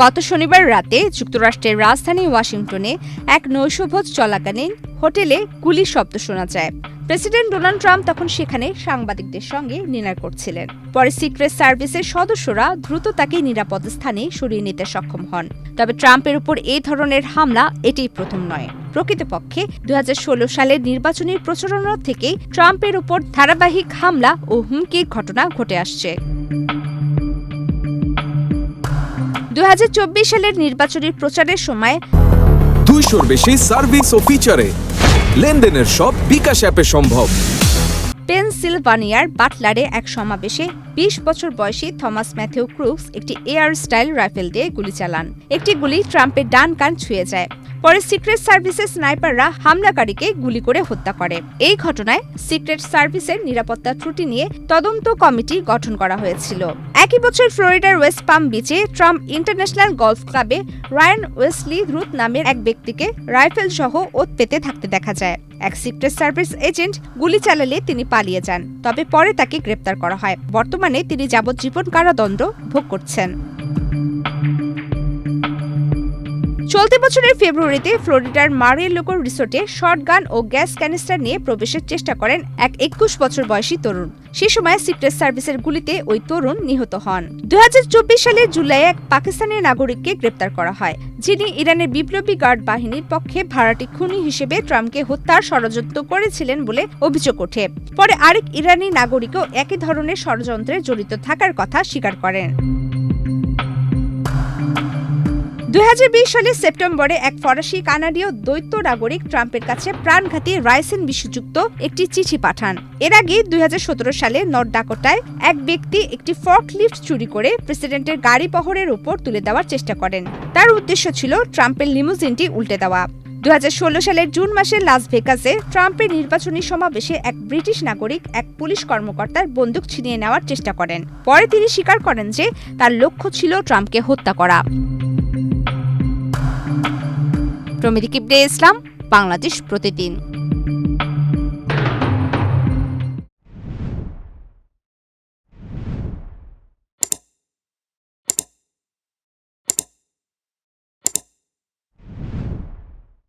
গত শনিবার রাতে যুক্তরাষ্ট্রের রাজধানী ওয়াশিংটনে এক নৈশভোজ চলাকালীন হোটেলে গুলির শব্দ শোনা যায়। প্রেসিডেন্ট ডোনাল্ড ট্রাম্প তখন সেখানে সাংবাদিকদের সঙ্গে ডিনার করছিলেন। পরে সিক্রেট সার্ভিসের সদস্যরা দ্রুত তাকে নিরাপদ স্থানে সরিয়ে নিতে সক্ষম হন। তবে ট্রাম্পের উপর এই ধরনের হামলা এটিই প্রথম নয়। প্রকৃতপক্ষে 2016 সালের নির্বাচনী প্রচারণা থেকেই ট্রাম্পের উপর ধারাবাহিক হামলা ও হুমকির ঘটনা ঘটে আসছে। 2024 সালের নির্বাচনী প্রচারের সময় 200-র বেশি সার্ভিস ও ফিচারে লেনদেনের সব বিকাশ অ্যাপে সম্ভব। পেনসিলভানিয়ার বাটলারে এক সমাবেশে 20 বছর বয়সী থমাস ম্যাথিউ ক্রুকস একটি এয়ার স্টাইল রাইফেল দিয়ে গুলি চালান। একটি গুলি ট্রাম্পের ডান কান ছুঁয়ে যায়। পরে সিক্রেট সার্ভিসের স্নাইপাররা হামলাকারীকে গুলি করে হত্যা করে। এই ঘটনায় সিক্রেট সার্ভিসের নিরাপত্তা ত্রুটি নিয়ে তদন্ত কমিটি গঠন করা হয়েছিল। একই বছর ফ্লোরিডার ওয়েস্ট পাম বিচে ট্রাম্প ইন্টারন্যাশনাল গলফ ক্লাবে রায়ান ওয়েসলি রুথ নামের এক ব্যক্তিকে রাইফেল সহ ওত পেতে থাকতে দেখা যায়। এক সিক্রেট সার্ভিস এজেন্ট গুলি চালালে তিনি পালিয়ে যান, তবে পরে তাকে গ্রেপ্তার করা হয়। বর্তমানে তিনি যাবজ্জীবন কারাদণ্ড ভোগ করছেন। চলতি বছরের ফেব্রুয়ারিতে ফ্লোরিডার মার-এ-লাগো রিসোর্টে শটগান ও গ্যাস ক্যানিস্টার নিয়ে প্রবেশের চেষ্টা করেন এক 21 বছর বয়সী তরুণ। সে সময় সিক্রেট সার্ভিসের গুলিতে ওই তরুণ নিহত হন। 2024 সালের জুলাই এক পাকিস্তানি নাগরিককে গ্রেপ্তার করা হয়, যিনি ইরানের বিপ্লবী গার্ড বাহিনীর পক্ষে ভাড়াটি খুনি হিসেবে ট্রাম্পকে হত্যার ষড়যন্ত্র করেছিলেন বলে অভিযোগ ওঠে। পরে আরেক ইরানি নাগরিকও একই ধরনের ষড়যন্ত্রে জড়িত থাকার কথা স্বীকার করেন। 2020 সালের সেপ্টেম্বরে এক ফরাসি কানাডীয় দ্বৈত নাগরিক ট্রাম্পের কাছে প্রাণঘাতী রাইসিন বিষযুক্ত একটি চিঠি পাঠান। এর আগে 2017 সালে নর্থ ডাকোটায় এক ব্যক্তি একটি ফর্কলিফট চুরি করে প্রেসিডেন্টের গাড়ি বহরের উপর তুলে দেওয়ার চেষ্টা করেন। তার উদ্দেশ্য ছিল ট্রাম্পের লিমুজিনটি উল্টে দেওয়া। 2016 সালের জুন মাসে লাস ভেগাসে ট্রাম্পের নির্বাচনী সমাবেশে এক ব্রিটিশ নাগরিক এক পুলিশ কর্মকর্তার বন্দুক ছিনিয়ে নেওয়ার চেষ্টা করেন। পরে তিনি স্বীকার করেন যে তার লক্ষ্য ছিল ট্রাম্পকে হত্যা করা। প্রমিতি কিবরে ইসলাম, বাংলাদেশ প্রতিদিন।